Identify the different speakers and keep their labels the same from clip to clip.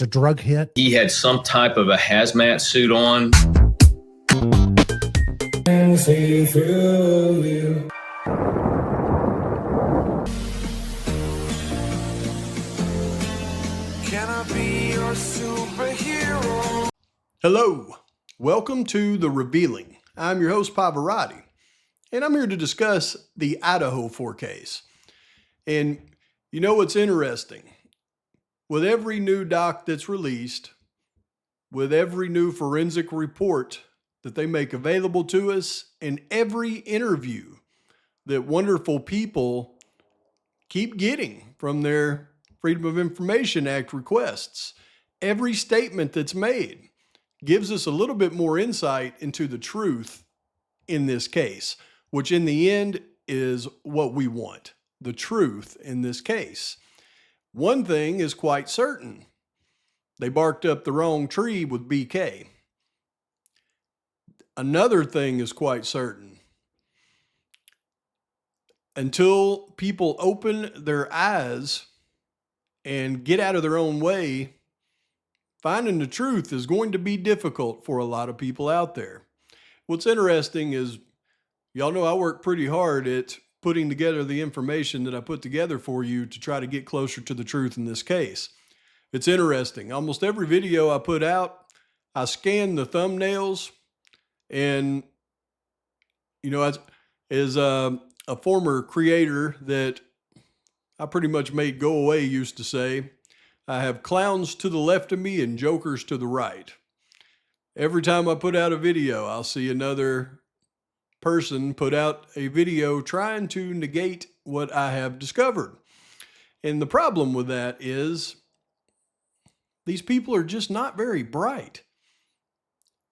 Speaker 1: a drug hit.
Speaker 2: He had some type of a hazmat suit on.
Speaker 3: See through you.
Speaker 4: Can I be your superhero?
Speaker 5: Hello, welcome to The Revealing. I'm your host, Pavarotti, and I'm here to discuss the Idaho 4 case. And you know what's interesting? With every new doc that's released, with every new forensic report that they make available to us, and every interview that wonderful people keep getting from their Freedom of Information Act requests, every statement that's made gives us a little bit more insight into the truth in this case, which in the end is what we want, the truth in this case. One thing is quite certain. They barked up the wrong tree with BK. Another thing is quite certain. Until people open their eyes and get out of their own way, finding the truth is going to be difficult for a lot of people out there. What's interesting is, y'all know I work pretty hard at putting together the information that I put together for you to try to get closer to the truth in this case. It's interesting. Almost every video I put out, I scan the thumbnails, and you know, as a former creator that I pretty much made go away used to say, I have clowns to the left of me and jokers to the right. Every time I put out a video, I'll see another person put out a video trying to negate what I have discovered. And the problem with that is these people are just not very bright.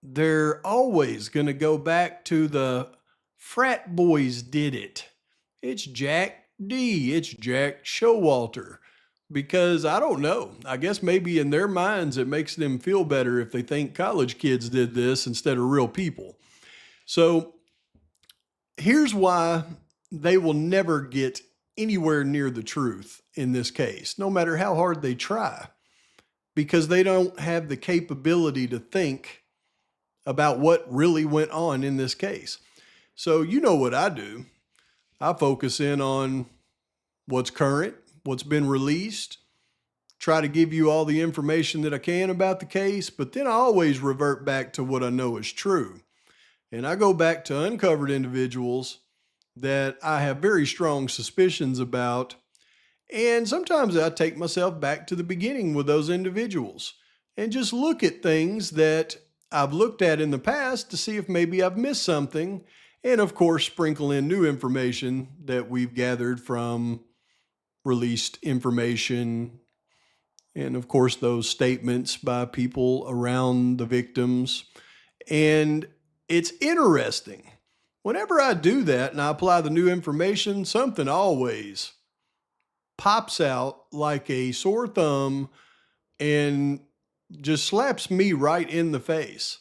Speaker 5: They're always going to go back to the frat boys did it. It's Jack D. It's Jack Showalter. Because I don't know. I guess maybe in their minds it makes them feel better if they think college kids did this instead of real people. So here's why they will never get anywhere near the truth in this case, no matter how hard they try, because they don't have the capability to think about what really went on in this case. So you know what I do. I focus in on what's current, what's been released, try to give you all the information that I can about the case, but then I always revert back to what I know is true. And I go back to uncovered individuals that I have very strong suspicions about. And sometimes I take myself back to the beginning with those individuals and just look at things that I've looked at in the past to see if maybe I've missed something. And of course, sprinkle in new information that we've gathered from released information. And of course, those statements by people around the victims. And it's interesting. Whenever I do that and I apply the new information, something always pops out like a sore thumb and just slaps me right in the face.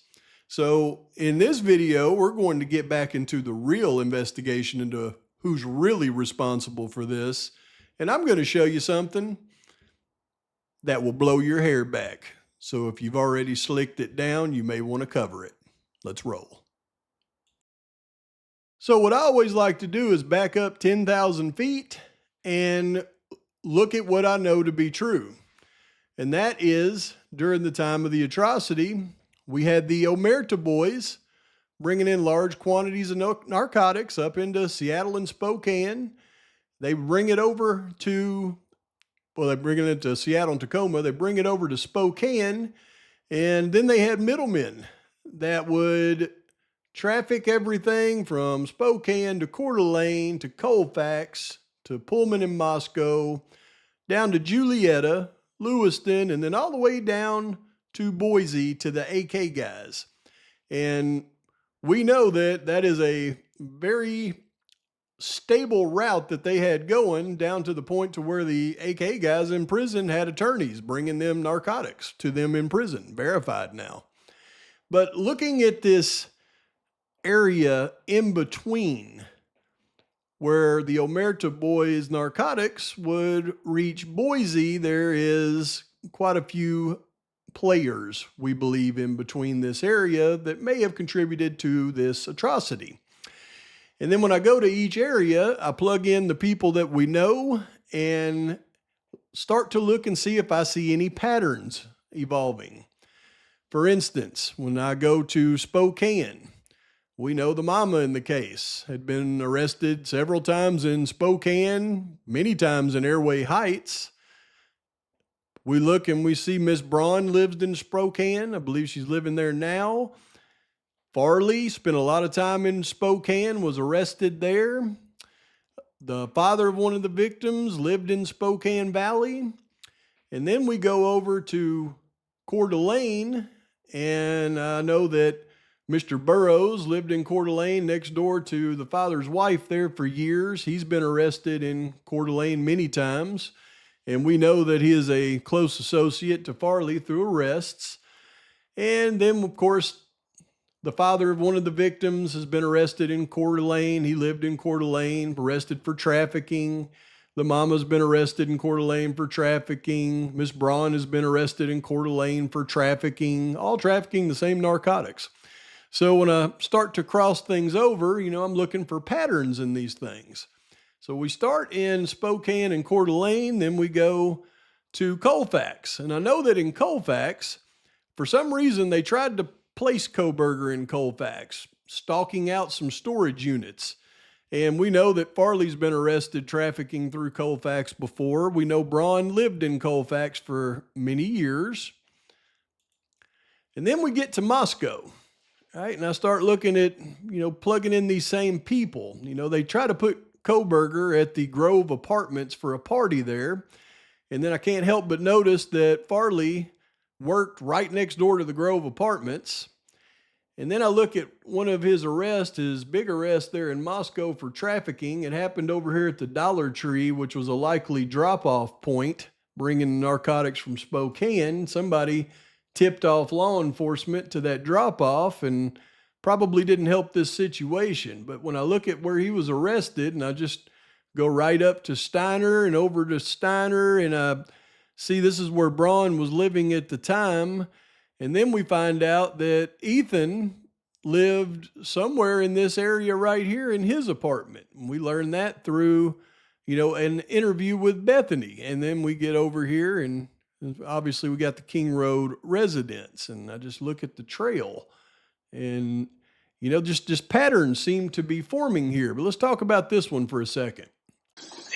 Speaker 5: So in this video, we're going to get back into the real investigation into who's really responsible for this. And I'm going to show you something that will blow your hair back. So if you've already slicked it down, you may want to cover it. Let's roll. So what I always like to do is back up 10,000 feet and look at what I know to be true. And that is, during the time of the atrocity, we had the Omerta boys bringing in large quantities of narcotics up into Seattle and Spokane. They bring it over to, well, they're bringing it to Seattle and Tacoma. They bring it over to Spokane. And then they had middlemen that would traffic everything from Spokane to Coeur d'Alene to Colfax to Pullman in Moscow, down to Julietta, Lewiston, and then all the way down to Boise to the AK guys. And we know that that is a very stable route that they had going, down to the point to where the AK guys in prison had attorneys bringing them narcotics to them in prison, verified now. But looking at this area in between where the Omerta boys' narcotics would reach Boise, there is quite a few players, we believe, in between this area that may have contributed to this atrocity. And then when I go to each area, I plug in the people that we know and start to look and see if I see any patterns evolving. For instance, when I go to Spokane, we know the mama in the case had been arrested several times in Spokane, many times in Airway Heights. We look and we see Miss Braun lived in Spokane. I believe she's living there now. Farley spent a lot of time in Spokane, was arrested there. The father of one of the victims lived in Spokane Valley. And then we go over to Coeur d'Alene, and I know that Mr. Burroughs lived in Coeur d'Alene next door to the father's wife there for years. He's been arrested in Coeur d'Alene many times, and we know that he is a close associate to Farley through arrests. And then, of course, the father of one of the victims has been arrested in Coeur d'Alene. He lived in Coeur d'Alene, arrested for trafficking. The mama's been arrested in Coeur d'Alene for trafficking. Miss Braun has been arrested in Coeur d'Alene for trafficking, all trafficking the same narcotics. So when I start to cross things over, I'm looking for patterns in these things. So we start in Spokane and Coeur d'Alene, then we go to Colfax. And I know that in Colfax, for some reason, they tried to place Kohberger in Colfax, stalking out some storage units. And we know that Farley's been arrested trafficking through Colfax before. We know Braun lived in Colfax for many years. And then we get to Moscow, right? And I start looking at, plugging in these same people. They try to put Kohberger at the Grove Apartments for a party there. And then I can't help but notice that Farley worked right next door to the Grove Apartments. And then I look at one of his arrests, his big arrest there in Moscow for trafficking. It happened over here at the Dollar Tree, which was a likely drop-off point, bringing narcotics from Spokane. Somebody tipped off law enforcement to that drop-off and probably didn't help this situation. But when I look at where he was arrested, and I just go right up to Steiner and over to Steiner, and I see this is where Braun was living at the time. And then we find out that Ethan lived somewhere in this area right here in his apartment. And we learned that through, an interview with Bethany. And then we get over here and obviously we got the King Road residence. And I just look at the trail and, just patterns seem to be forming here. But let's talk about this one for a second.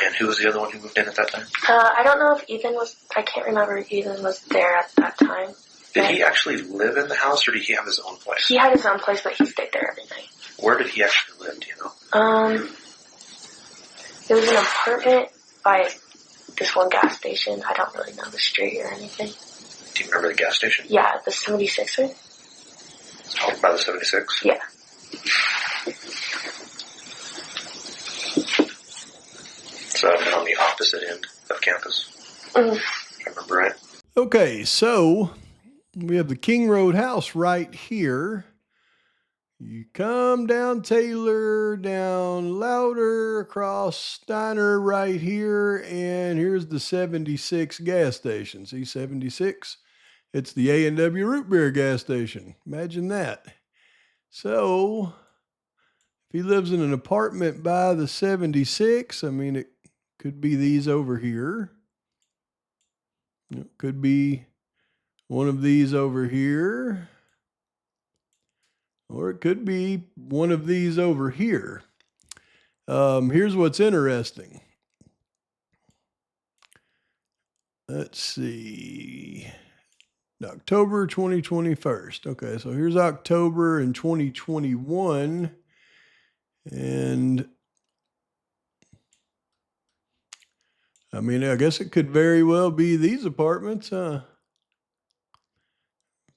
Speaker 1: And who was the other one who moved in at that time?
Speaker 6: I don't know if Ethan was, I can't remember if Ethan was there at that time.
Speaker 1: Did he actually live in the house, or did he have his own place?
Speaker 6: He had his own place, but he stayed there every night.
Speaker 1: Where did he actually live, do you know?
Speaker 6: It was an apartment by this one gas station. I don't really know the street or anything.
Speaker 1: Do you remember the gas station?
Speaker 6: Yeah, the 76er.
Speaker 1: Oh, by the 76?
Speaker 6: Yeah.
Speaker 1: So on the opposite end of campus.
Speaker 6: Mm.
Speaker 1: I remember right.
Speaker 5: Okay, so we have the King Road house right here. You come down Taylor, down Louder, across Steiner right here, and here's the 76 gas station. See 76? It's the A&W root beer gas station. Imagine that. So if he lives in an apartment by the 76, it could be these over here. It could be one of these over here. Or it could be one of these over here. Here's what's interesting. Let's see. October 2021. Okay, so here's October in 2021. And I guess it could very well be these apartments, huh?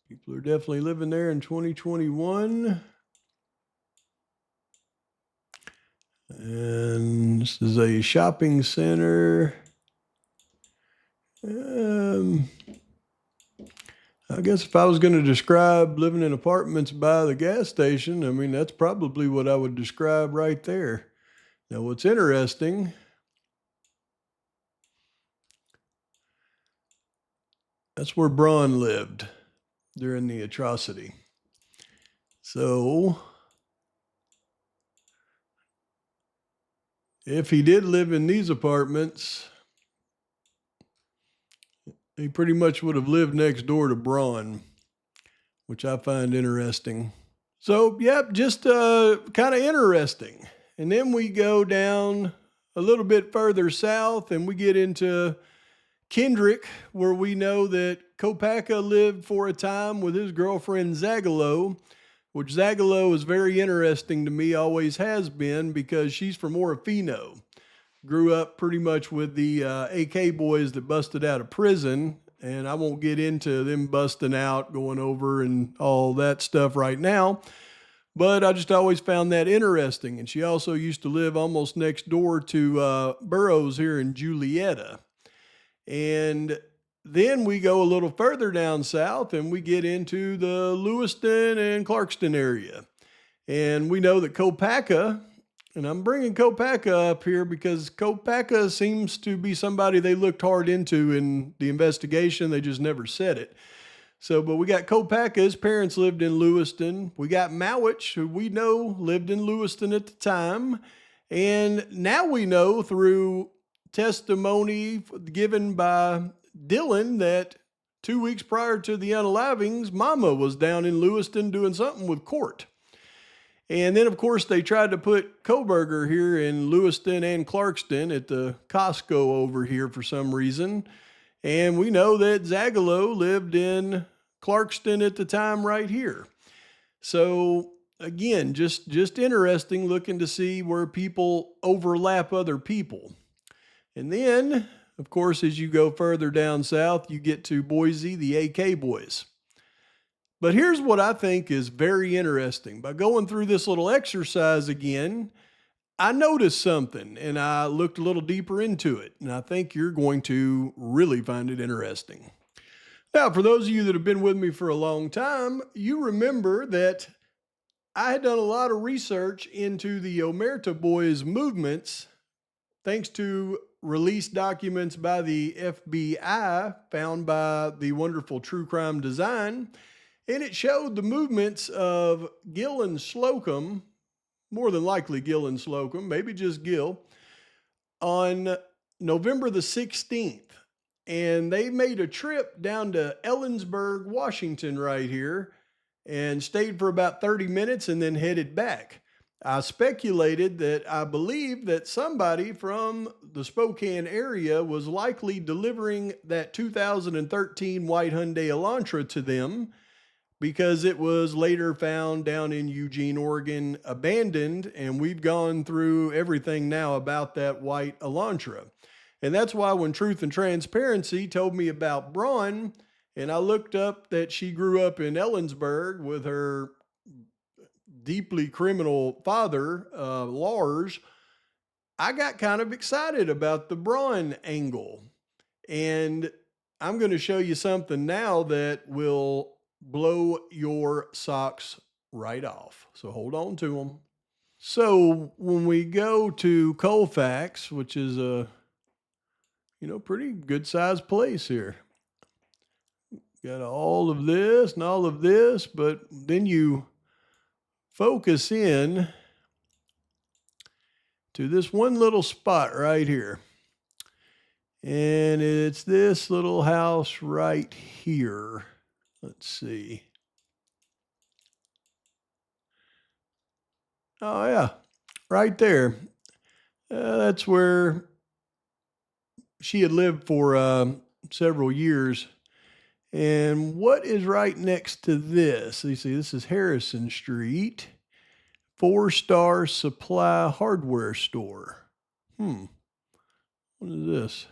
Speaker 5: People are definitely living there in 2021. And this is a shopping center. I guess if I was going to describe living in apartments by the gas station, that's probably what I would describe right there. Now, what's interesting, That's where Braun lived during the atrocity. So if he did live in these apartments, he pretty much would have lived next door to Braun, which I find interesting. So, yep, just kind of interesting. And then we go down a little bit further south and we get into Kendrick, where we know that Kopaka lived for a time with his girlfriend Zagalo, which Zagalo is very interesting to me, always has been, because she's from Orofino. Grew up pretty much with the AK boys that busted out of prison, and I won't get into them busting out, going over and all that stuff right now, but I just always found that interesting. And she also used to live almost next door to Burroughs here in Julietta. And then we go a little further down south and we get into the Lewiston and Clarkston area. And we know that Kopaka, and I'm bringing Kopaka up here because Kopaka seems to be somebody they looked hard into in the investigation. They just never said it. So, but we got Kopaka, his parents lived in Lewiston. We got Mowich, who we know lived in Lewiston at the time. And now we know through testimony given by Dylan that 2 weeks prior to the unalivings, Mama was down in Lewiston doing something with Court. And then, of course, they tried to put Koberger here in Lewiston and Clarkston at the Costco over here for some reason. And we know that Zagalo lived in Clarkston at the time right here. So, again, just interesting looking to see where people overlap other people. And then, of course, as you go further down south, you get to Boise, the AK boys. But here's what I think is very interesting. By going through this little exercise again, I noticed something and I looked a little deeper into it. And I think you're going to really find it interesting. Now, for those of you that have been with me for a long time, you remember that I had done a lot of research into the Omerta boys' movements, thanks to released documents by the FBI found by the wonderful True Crime Design. And it showed the movements of Gil and Slocum, more than likely Gil and Slocum, maybe just Gil, on November the 16th. And they made a trip down to Ellensburg, Washington right here, and stayed for about 30 minutes and then headed back. I speculated that I believe that somebody from the Spokane area was likely delivering that 2013 white Hyundai Elantra to them, because it was later found down in Eugene, Oregon, abandoned, and we've gone through everything now about that white Elantra. And that's why when Truth and Transparency told me about Braun, and I looked up that she grew up in Ellensburg with her deeply criminal father, Lars, I got kind of excited about the Braun angle. And I'm going to show you something now that will blow your socks right off. So hold on to them. So when we go to Colfax, which is a, pretty good sized place here. Got all of this and all of this, but then you focus in to this one little spot right here. And it's this little house right here. Let's see. Oh, yeah, right there. That's where she had lived for several years. And what is right next to this? You see, this is Harrison Street, 4-Star Supply Hardware Store. What is this?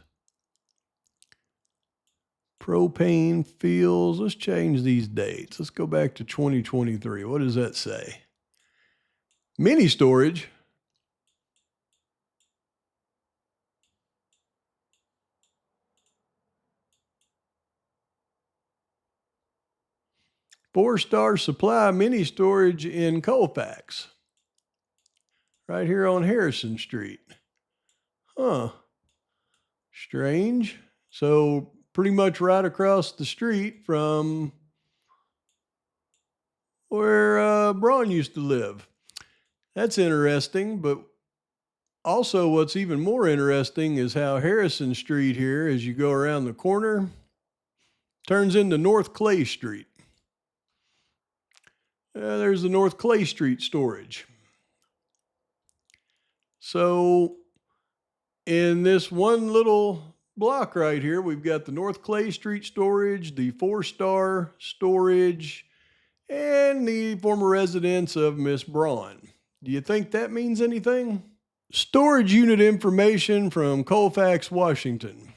Speaker 5: Propane fuels. Let's change these dates. Let's go back to 2023. What does that say? Mini storage. Four-Star Supply Mini Storage in Colfax. Right here on Harrison Street. Huh. Strange. So pretty much right across the street from where Braun used to live. That's interesting, but also what's even more interesting is how Harrison Street here, as you go around the corner, turns into North Clay Street. There's the North Clay Street storage. So in this one little block right here, we've got the North Clay Street storage, the 4-star storage, and the former residence of Miss Braun. Do you think that means anything? Storage unit information from Colfax, Washington.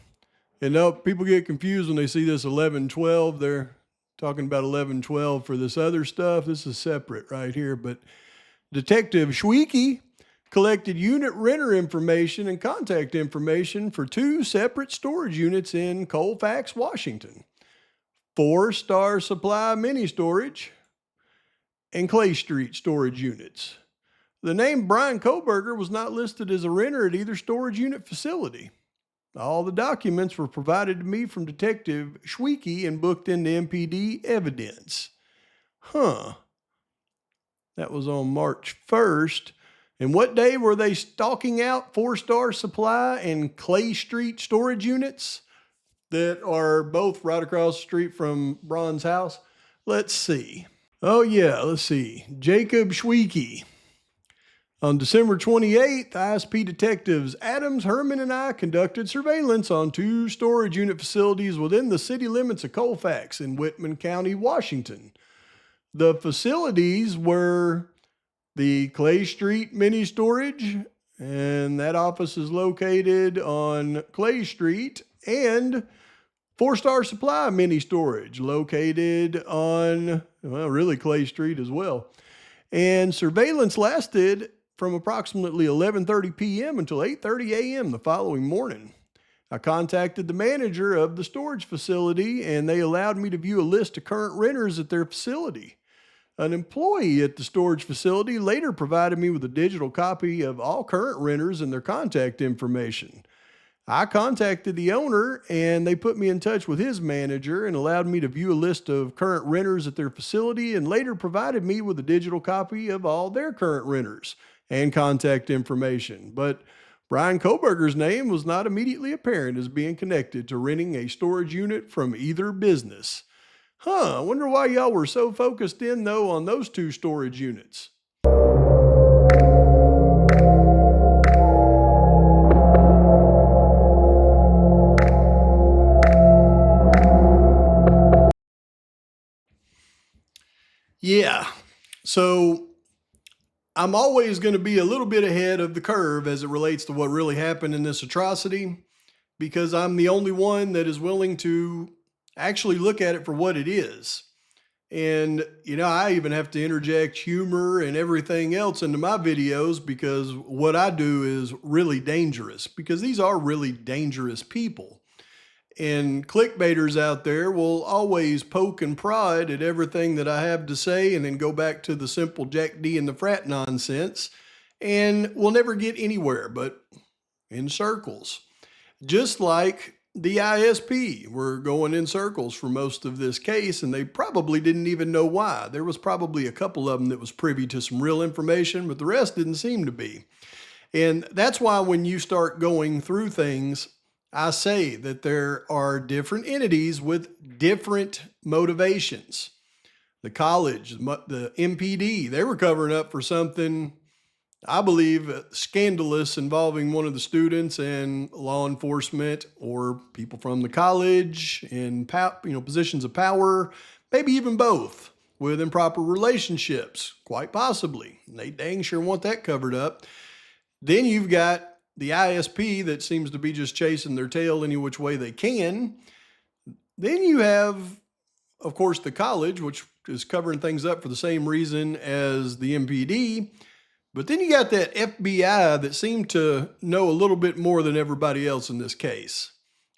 Speaker 5: And now people get confused when they see this 1112. They're talking about 1112 for this other stuff. This is separate right here. But Detective Schweeke collected unit renter information and contact information for 2 separate storage units in Colfax, Washington. 4-star supply mini storage and Clay Street storage units. The name Brian Koberger was not listed as a renter at either storage unit facility. All the documents were provided to me from Detective Schweeke and booked into MPD evidence. That was on March 1st. And what day were they stalking out 4-star supply and Clay Street storage units that are both right across the street from Braun's house? Let's see. Oh yeah, let's see. Jacob Schweeke. On December 28th, ISP detectives Adams, Herman, and I conducted surveillance on 2 storage unit facilities within the city limits of Colfax in Whitman County, Washington. The facilities were the Clay Street mini storage, and that office is located on Clay Street, and 4-star supply mini storage located on, well, really Clay Street as well. And surveillance lasted from approximately 11:30 p.m. until 8:30 a.m. the following morning. I contacted the manager of the storage facility, and they allowed me to view a list of current renters at their facility. An employee at the storage facility later provided me with a digital copy of all current renters and their contact information. I contacted the owner, and they put me in touch with his manager and allowed me to view a list of current renters at their facility, and later provided me with a digital copy of all their current renters and contact information. But Brian Koberger's name was not immediately apparent as being connected to renting a storage unit from either business. I wonder why y'all were so focused in, though, on those 2 storage units. Yeah, so I'm always going to be a little bit ahead of the curve as it relates to what really happened in this atrocity, because I'm the only one that is willing to actually look at it for what it is. And, I even have to interject humor and everything else into my videos, because what I do is really dangerous, because these are really dangerous people. And clickbaiters out there will always poke and prod at everything that I have to say, and then go back to the simple Jack D and the frat nonsense, and we'll never get anywhere but in circles. Just like the ISP were going in circles for most of this case, and they probably didn't even know why. There was probably a couple of them that was privy to some real information, but the rest didn't seem to be. And that's why when you start going through things, I say that there are different entities with different motivations. The college, the MPD, they were covering up for something, I believe, scandalous involving one of the students and law enforcement, or people from the college in positions of power, maybe even both, with improper relationships, quite possibly. They dang sure want that covered up. Then you've got the ISP that seems to be just chasing their tail any which way they can. Then you have, of course, the college, which is covering things up for the same reason as the MPD. But then you got that FBI that seemed to know a little bit more than everybody else in this case.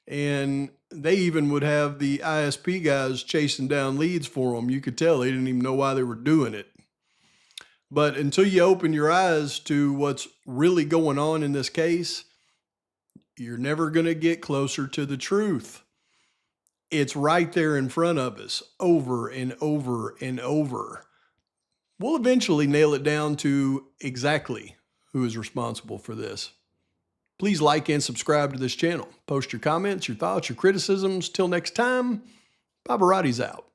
Speaker 5: And they even would have the ISP guys chasing down leads for them. You could tell they didn't even know why they were doing it. But until you open your eyes to what's really going on in this case, you're never going to get closer to the truth. it's right there in front of us over and over and over. We'll eventually nail it down to exactly who is responsible for this. Please like and subscribe to this channel. Post your comments, your thoughts, your criticisms. Till next time, Pavarotti's out.